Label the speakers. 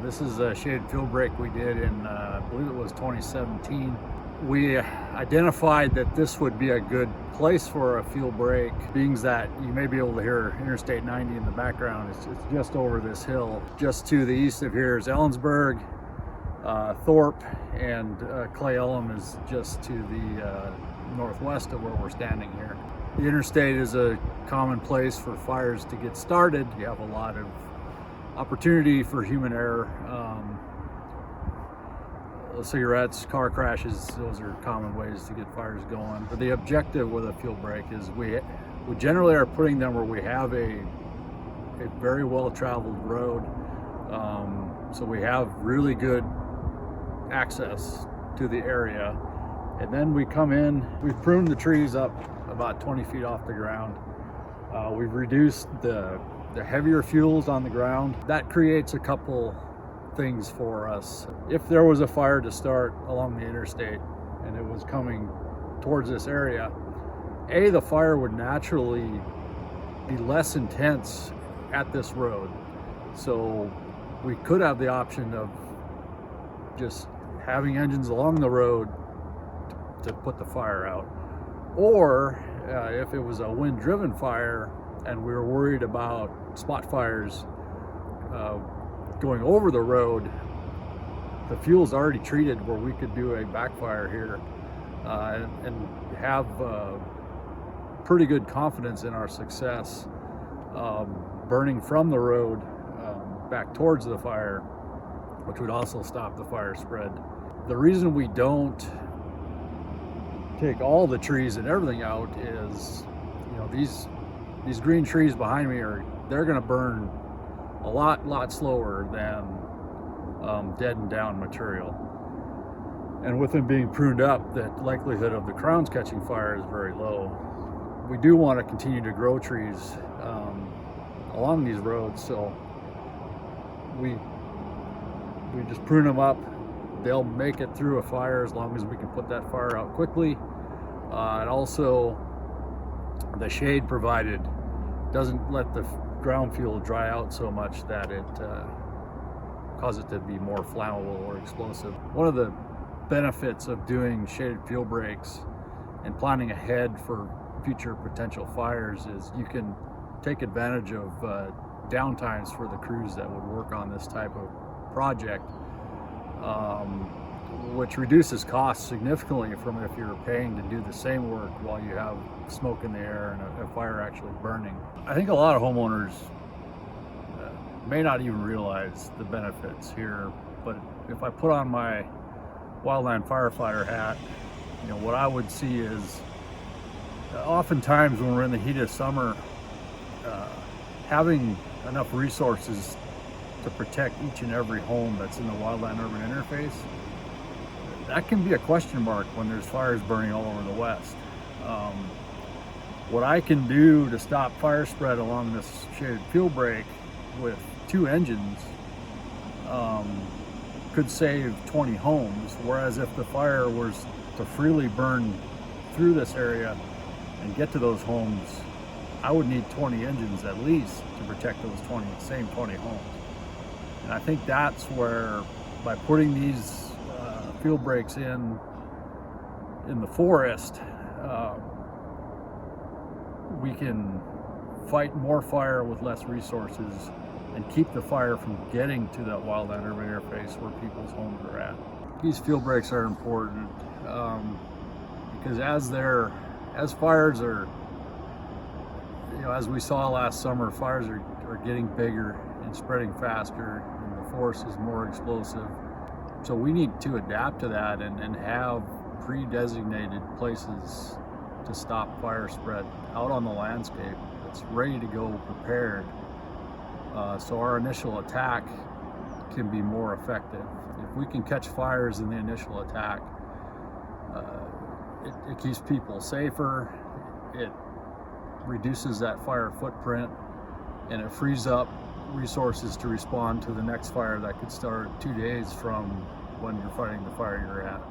Speaker 1: This is a shaded field break we did in, I believe it was 2017. We identified that this would be a good place for a field break, being that you may be able to hear Interstate 90 in the background. It's just over this hill. Just to the east of here is Ellensburg, Thorpe, and Clay Elm is just to the northwest of where we're standing here. The interstate is a common place for fires to get started. You have a lot of opportunity for human error. Cigarettes, car crashes, those are common ways to get fires going. But the objective with a field break is we generally are putting them where we have a very well traveled road. So we have really good access to the area. And then we come in, we've pruned the trees up about 20 feet off the ground. We've reduced the heavier fuels on the ground. That creates a couple things for us. If there was a fire to start along the interstate and it was coming towards this area, the fire would naturally be less intense at this road. So we could have the option of just having engines along the road to put the fire out. Or if it was a wind-driven fire and we were worried about spot fires going over the road, the fuel's already treated where we could do a backfire here and have pretty good confidence in our success burning from the road back towards the fire, which would also stop the fire spread. The reason we don't take all the trees and everything out is, these green trees behind me they're going to burn a lot slower than dead and down material. And with them being pruned up, the likelihood of the crowns catching fire is very low. We do want to continue to grow trees along these roads, so we just prune them up. They'll make it through a fire as long as we can put that fire out quickly. And also the shade provided doesn't let the ground fuel dry out so much that it causes it to be more flammable or explosive. One of the benefits of doing shaded field breaks and planning ahead for future potential fires is you can take advantage of downtimes for the crews that would work on this type of project, which reduces costs significantly from if you're paying to do the same work while you have smoke in the air and a fire actually burning. I think a lot of homeowners may not even realize the benefits here, but if I put on my wildland firefighter hat, what I would see is oftentimes when we're in the heat of summer, having enough resources to protect each and every home that's in the wildland urban interface, that can be a question mark when there's fires burning all over the West. What I can do to stop fire spread along this shaded field break with 2 engines could save 20 homes, whereas if the fire was to freely burn through this area and get to those homes, I would need 20 engines at least to protect those same 20 homes. And I think that's where, by putting these field breaks in the forest, we can fight more fire with less resources and keep the fire from getting to that wildland urban interface where people's homes are at. These field breaks are important because as fires are, as we saw last summer, fires are getting bigger and spreading faster, and the forest is more explosive. So we need to adapt to that and have pre-designated places to stop fire spread out on the landscape that's ready to go, prepared, so our initial attack can be more effective. If we can catch fires in the initial attack, it keeps people safer, it reduces that fire footprint, and it frees up resources to respond to the next fire that could start 2 days from when you're fighting the fire you're at.